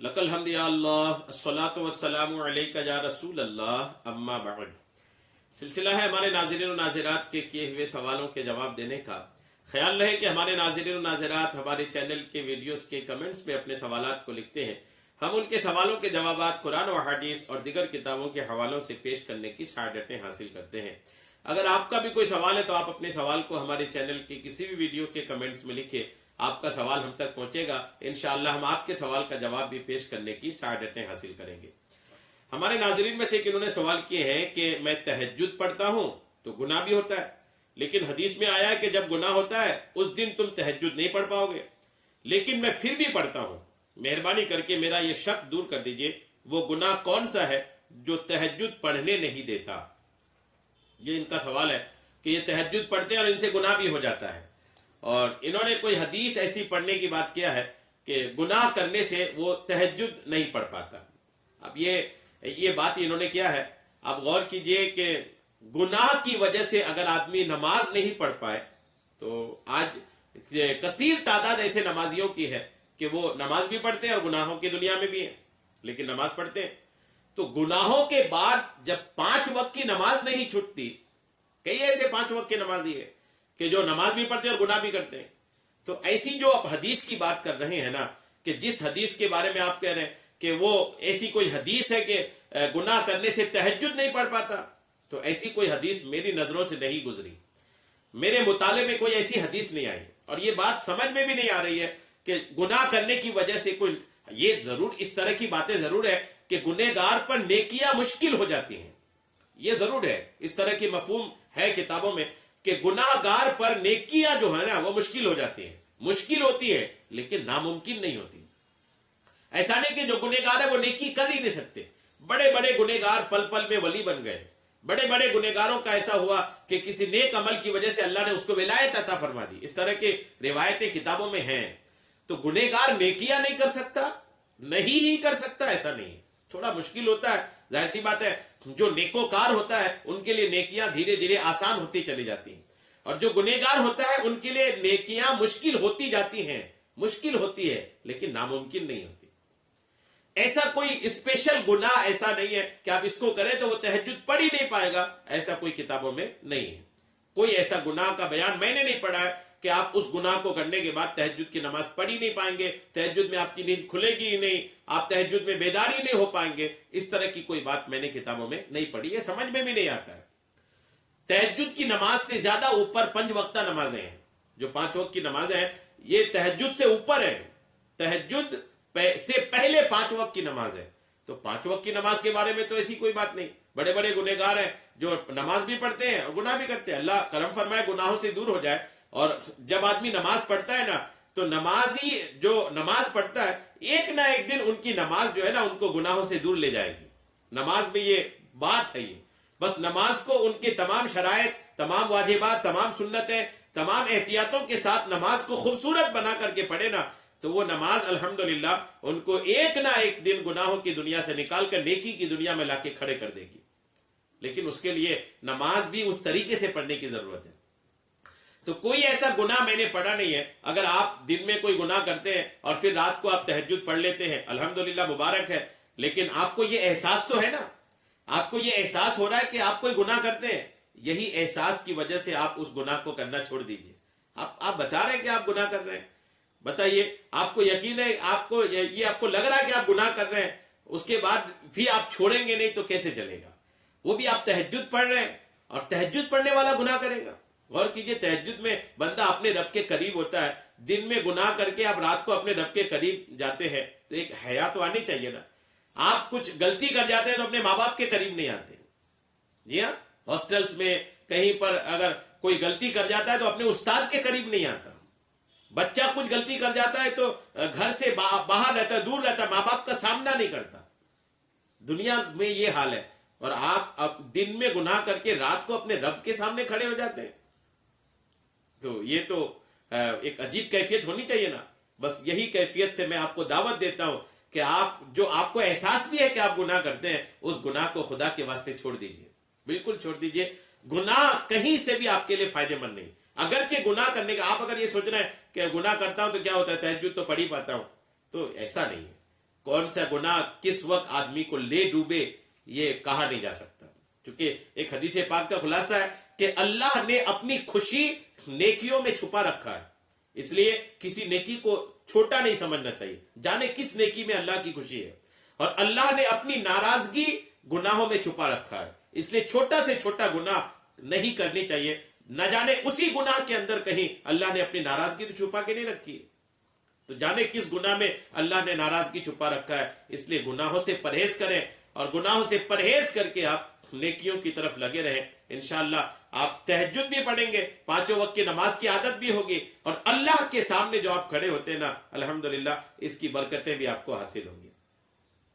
लकल हम्द या अल्लाह अस्सलातु वस्सलामु अलैका या रसूल अल्लाह अम्मा बाद। सिलसिला है हमारे नाज़रीन और नाज़िरात के किए हुए सवालों के जवाब देने का। ख्याल रहे कि हमारे नाज़रीन और नाज़िरात हमारे चैनल के वीडियोस के कमेंट्स में अपने सवालात को लिखते हैं। हम उनके सवालों के जवाबात कुरान व हदीस और दीगर किताबों के हवालों से पेश करने की सआदतें हासिल करते हैं। अगर आपका भी कोई सवाल है तो आप अपने सवाल को हमारे चैनल के किसी भी वीडियो के कमेंट्स में लिखें। आपका सवाल हम तक पहुंचेगा, इंशाअल्लाह हम आपके सवाल का जवाब भी पेश करने की सआदतें हासिल करेंगे। हमारे नाज़रीन में से एक इन्होंने सवाल किए हैं कि मैं तहज्जुद पढ़ता हूं तो गुनाह भी होता है, लेकिन हदीस में आया है कि जब गुनाह होता है उस दिन तुम तहज्जुद नहीं पढ़ पाओगे, लेकिन मैं फिर भी पढ़ता हूं। मेहरबानी करके मेरा ये शक दूर कर दीजिए, वो गुनाह कौन सा है जो तहज्जुद पढ़ने नहीं देता। ये इनका सवाल है कि ये तहज्जुद पढ़ते हैं और इनसे गुनाह भी हो जाता है, और इन्होंने कोई हदीस ऐसी पढ़ने की बात किया है कि गुनाह करने से वो तहज्जुद नहीं पढ़ पाता। अब ये बात इन्होंने किया है। आप गौर कीजिए कि गुनाह की वजह से अगर आदमी नमाज नहीं पढ़ पाए तो आज कसीर तादाद ऐसे नमाजियों की है कि वो नमाज भी पढ़ते हैं और गुनाहों की दुनिया में भी है, लेकिन नमाज पढ़ते हैं। तो गुनाहों के बाद जब 5 वक्त की नमाज नहीं छूटती, कई ऐसे 5 वक्त के नमाजी है कि जो नमाज भी पढ़ते हैं और गुनाह भी करते हैं। तो ऐसी जो आप हदीस की बात कर रहे हैं ना, कि जिस हदीस के बारे में आप कह रहे हैं कि वो ऐसी कोई हदीस है कि गुनाह करने से तहज्जुद नहीं पढ़ पाता, तो ऐसी कोई हदीस मेरी नजरों से नहीं गुजरी, मेरे मुताले में कोई ऐसी हदीस नहीं आई, और ये बात समझ में भी नहीं आ रही है कि गुनाह करने की वजह से कोई, ये जरूर इस तरह की बातें जरूर है कि गुनहगार पर नेकियां मुश्किल हो जाती हैं, ये जरूर है, इस तरह की मफहूम है किताबों में कि गुनाहगार पर नेकियां जो है ना वो मुश्किल हो जाती हैं। मुश्किल होती है लेकिन नामुमकिन नहीं होती। ऐसा नहीं कि जो गुनहगार है वो नेकी कर ही नहीं सकते। बड़े बड़े गुनहगार पल पल में वली बन गए। बड़े बड़े गुनहगारों का ऐसा हुआ कि किसी नेक अमल की वजह से अल्लाह ने उसको विलायत अता फरमा दी। इस तरह के रिवायतें किताबों में हैं। तो गुनहगार नेकियां नहीं कर सकता, नहीं ही कर सकता, ऐसा नहीं है, थोड़ा मुश्किल होता है। जाहिर सी बात है, जो नेकोकार होता है उनके लिए नेकियां धीरे धीरे आसान होती चली जाती हैं, और जो गुनहगार होता है उनके लिए नेकियां मुश्किल होती जाती हैं। मुश्किल होती है लेकिन नामुमकिन नहीं होती। ऐसा कोई स्पेशल गुनाह ऐसा नहीं है कि आप इसको करें तो वो तहज्जुद पढ़ ही नहीं पाएगा, ऐसा कोई किताबों में नहीं है। कोई ऐसा गुनाह का बयान मैंने नहीं पढ़ा है कि आप उस गुनाह को करने के बाद तहज्जुद की नमाज पढ़ ही नहीं पाएंगे, तहज्जुद में आपकी नींद खुलेगी ही नहीं, आप तहज्जुद में बेदार ही नहीं हो पाएंगे। इस तरह की कोई बात मैंने किताबों में नहीं पढ़ी, ये समझ में भी नहीं आता है। तहज्जुद की नमाज से ज्यादा ऊपर 5 वक्ता नमाजें हैं। जो 5 वक्त की नमाजें हैं ये तहज्जुद से ऊपर है। तहज्जुद से पहले 5 वक्त की नमाज है। तो 5 वक्त की नमाज के बारे में तो ऐसी कोई बात नहीं। बड़े बड़े गुनहगार हैं जो नमाज भी पढ़ते हैं और गुनाह भी करते हैं। अल्लाह करम फरमाए गुनाहों से दूर हो जाए। और जब आदमी नमाज पढ़ता है ना, तो नमाजी जो नमाज पढ़ता है एक ना एक दिन उनकी नमाज जो है ना उनको गुनाहों से दूर ले जाएगी। नमाज में ये बात है। ये बस नमाज को उनके तमाम शराइत, तमाम वाजिबात, तमाम सुन्नतें, तमाम एहतियातों के साथ नमाज को खूबसूरत बना करके पढ़े ना, तो वो नमाज अल्हम्दुलिल्लाह उनको एक ना एक दिन गुनाहों की दुनिया से निकाल कर नेकी की दुनिया में लाके खड़े कर देगी। लेकिन उसके लिए नमाज भी उस तरीके से पढ़ने की जरूरत है। तो कोई ऐसा गुनाह मैंने पढ़ा नहीं है। अगर आप दिन में कोई गुनाह करते हैं और फिर रात को आप तहज्जुद पढ़ लेते हैं, अल्हम्दुलिल्लाह मुबारक है, लेकिन आपको ये एहसास तो है ना, आपको ये एहसास हो रहा है कि आप कोई गुनाह करते हैं। यही एहसास की वजह से आप उस गुनाह को करना छोड़ दीजिए। आप बता रहे हैं कि आप गुनाह कर रहे हैं, बताइए आपको यकीन है, आपको ये आपको लग रहा है कि आप गुनाह कर रहे हैं, उसके बाद भी आप छोड़ेंगे नहीं तो कैसे चलेगा। वो भी आप तहज्जुद पढ़ रहे हैं और तहज्जुद पढ़ने वाला गुनाह करेगा। गौर कीजिए, तहज्जुद में बंदा अपने रब के करीब होता है। दिन में गुनाह करके आप रात को अपने रब के करीब जाते हैं, तो एक हया तो आनी चाहिए ना। आप कुछ गलती कर जाते हैं तो अपने माँ बाप के करीब नहीं आते। जी हाँ, हॉस्टल्स में कहीं पर अगर कोई गलती कर जाता है तो अपने उस्ताद के करीब नहीं आता। बच्चा कुछ गलती कर जाता है तो घर से बाहर रहता है, दूर रहता है, माँ बाप का सामना नहीं करता। दुनिया में ये हाल है, और आप अब दिन में गुनाह करके रात को अपने रब के सामने खड़े हो जाते हैं। तो ये तो एक अजीब कैफियत होनी चाहिए ना। बस यही कैफियत से मैं आपको दावत देता हूं कि आप जो आपको एहसास भी है कि आप गुनाह करते हैं, उस गुनाह को खुदा के वास्ते छोड़ दीजिए, बिल्कुल छोड़ दीजिए। गुनाह कहीं से भी आपके लिए फायदेमंद नहीं। अगरचे गुनाह करने का आप अगर ये सोच रहे हैं कि गुनाह करता हूं तो क्या होता है, तहज्जुद तो पढ़ ही पाता हूं, तो ऐसा नहीं है। کون سا گناہ کس وقت آدمی کو لے ڈوبے یہ کہا نہیں جا سکتا، چونکہ ایک حدیث پاک کا خلاصہ ہے کہ اللہ نے اپنی خوشی نیکیوں میں چھپا رکھا ہے، اس لیے کسی نیکی کو چھوٹا نہیں سمجھنا چاہیے، جانے کس نیکی میں اللہ کی خوشی ہے، اور اللہ نے اپنی ناراضگی گناہوں میں چھپا رکھا ہے، اس لیے چھوٹا سے چھوٹا گناہ نہیں کرنی چاہیے، نہ جانے اسی گناہ کے اندر کہیں اللہ نے اپنی ناراضگی تو چھپا کے نہیں رکھی ہے، تو جانے کس گناہ میں اللہ نے ناراضگی چھپا رکھا ہے، اس لیے گناہوں سے پرہیز کریں، اور گناہوں سے پرہیز کر کے آپ نیکیوں کی طرف لگے رہیں، انشاءاللہ آپ تہجد بھی پڑھیں گے، 5 وقت کی نماز کی عادت بھی ہوگی، اور اللہ کے سامنے جو آپ کھڑے ہوتے ہیں نا، الحمدللہ اس کی برکتیں بھی آپ کو حاصل ہوں گی۔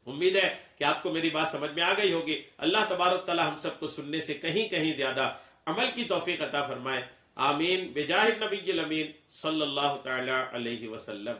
امید ہے کہ آپ کو میری بات سمجھ میں آ گئی ہوگی۔ اللہ تبارک تعالی ہم سب کو سننے سے کہیں کہیں زیادہ عمل کی توفیق عطا فرمائے، آمین بجاہ النبی الامین صلی اللہ تعالی علیہ وسلم۔